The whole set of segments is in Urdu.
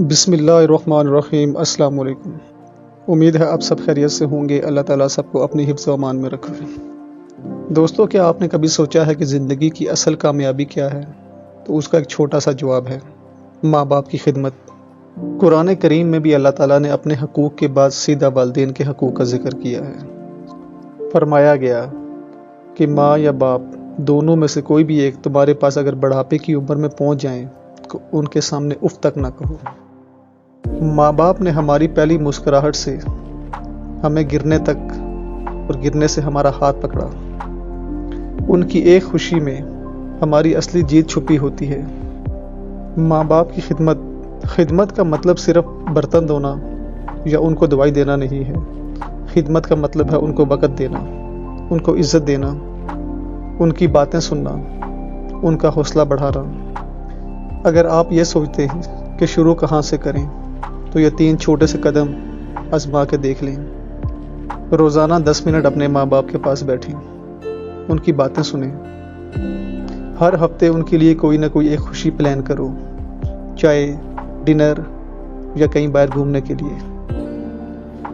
بسم اللہ الرحمن الرحیم۔ السلام علیکم۔ امید ہے آپ سب خیریت سے ہوں گے۔ اللہ تعالیٰ سب کو اپنی حفظ و امان میں رکھے۔ دوستو، کیا آپ نے کبھی سوچا ہے کہ زندگی کی اصل کامیابی کیا ہے؟ تو اس کا ایک چھوٹا سا جواب ہے ماں باپ کی خدمت۔ قرآن کریم میں بھی اللہ تعالیٰ نے اپنے حقوق کے بعد سیدھا والدین کے حقوق کا ذکر کیا ہے۔ فرمایا گیا کہ ماں یا باپ دونوں میں سے کوئی بھی ایک تمہارے پاس اگر بڑھاپے کی عمر میں پہنچ جائیں تو ان کے سامنے اف تک نہ کہو۔ ماں باپ نے ہماری پہلی مسکراہٹ سے ہمیں گرنے تک اور گرنے سے ہمارا ہاتھ پکڑا۔ ان کی ایک خوشی میں ہماری اصلی جیت چھپی ہوتی ہے۔ ماں باپ کی خدمت کا مطلب صرف برتن دھونا یا ان کو دوائی دینا نہیں ہے۔ خدمت کا مطلب ہے ان کو وقت دینا، ان کو عزت دینا، ان کی باتیں سننا، ان کا حوصلہ بڑھانا۔ اگر آپ یہ سوچتے ہیں کہ شروع کہاں سے کریں تو یہ 3 چھوٹے سے قدم آزما کے دیکھ لیں۔ روزانہ 10 منٹ اپنے ماں باپ کے پاس بیٹھیں، ان کی باتیں سنیں۔ ہر ہفتے ان کے لیے کوئی نہ کوئی ایک خوشی پلان کرو، چائے، ڈنر یا کہیں باہر گھومنے کے لیے۔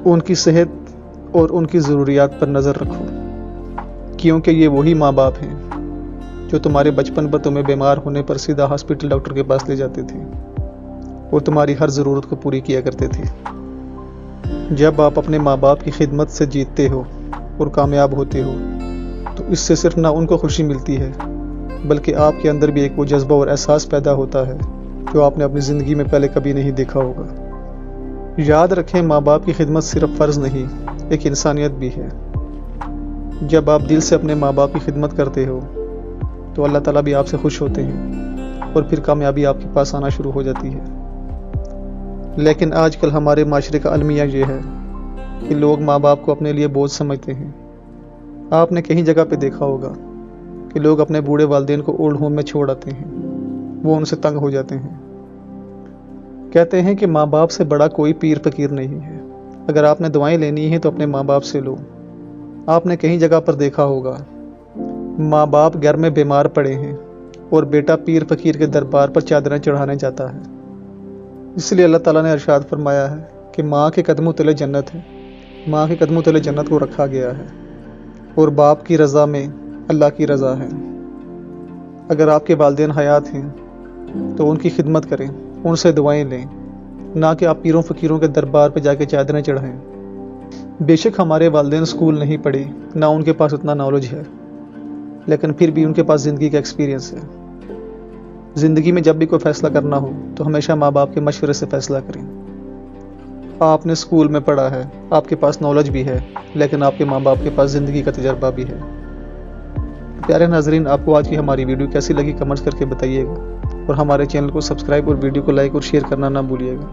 ان کی صحت اور ان کی ضروریات پر نظر رکھو، کیونکہ یہ وہی ماں باپ ہیں جو تمہارے بچپن پر تمہیں بیمار ہونے پر سیدھا ہاسپٹل ڈاکٹر کے پاس لے جاتے تھے اور تمہاری ہر ضرورت کو پوری کیا کرتے تھے۔ جب آپ اپنے ماں باپ کی خدمت سے جیتتے ہو اور کامیاب ہوتے ہو تو اس سے صرف نہ ان کو خوشی ملتی ہے بلکہ آپ کے اندر بھی ایک وہ جذبہ اور احساس پیدا ہوتا ہے جو آپ نے اپنی زندگی میں پہلے کبھی نہیں دیکھا ہوگا۔ یاد رکھیں، ماں باپ کی خدمت صرف فرض نہیں، ایک انسانیت بھی ہے۔ جب آپ دل سے اپنے ماں باپ کی خدمت کرتے ہو تو اللہ تعالیٰ بھی آپ سے خوش ہوتے ہیں اور پھر کامیابی آپ کے پاس آنا شروع ہو جاتی ہے۔ لیکن آج کل ہمارے معاشرے کا المیہ یہ ہے کہ لوگ ماں باپ کو اپنے لیے بوجھ سمجھتے ہیں۔ آپ نے کہیں جگہ پہ دیکھا ہوگا کہ لوگ اپنے بوڑھے والدین کو اولڈ ہوم میں چھوڑ آتے ہیں، وہ ان سے تنگ ہو جاتے ہیں۔ کہتے ہیں کہ ماں باپ سے بڑا کوئی پیر فقیر نہیں ہے۔ اگر آپ نے دعائیں لینی ہیں تو اپنے ماں باپ سے لو۔ آپ نے کہیں جگہ پر دیکھا ہوگا ماں باپ گھر میں بیمار پڑے ہیں اور بیٹا پیر فقیر کے دربار پر چادریں چڑھانے جاتا ہے۔ اس لیے اللہ تعالیٰ نے ارشاد فرمایا ہے کہ ماں کے قدموں تلے جنت ہے، ماں کے قدموں تلے جنت کو رکھا گیا ہے، اور باپ کی رضا میں اللہ کی رضا ہے۔ اگر آپ کے والدین حیات ہیں تو ان کی خدمت کریں، ان سے دعائیں لیں، نہ کہ آپ پیروں فقیروں کے دربار پہ جا کے چادریں چڑھائیں۔ بے شک ہمارے والدین اسکول نہیں پڑھے، نہ ان کے پاس اتنا نالج ہے، لیکن پھر بھی ان کے پاس زندگی کا ایکسپیرینس ہے۔ زندگی میں جب بھی کوئی فیصلہ کرنا ہو تو ہمیشہ ماں باپ کے مشورے سے فیصلہ کریں۔ آپ نے اسکول میں پڑھا ہے، آپ کے پاس نالج بھی ہے، لیکن آپ کے ماں باپ کے پاس زندگی کا تجربہ بھی ہے۔ پیارے ناظرین، آپ کو آج کی ہماری ویڈیو کیسی لگی کمنٹس کر کے بتائیے گا، اور ہمارے چینل کو سبسکرائب اور ویڈیو کو لائک اور شیئر کرنا نہ بھولیے گا۔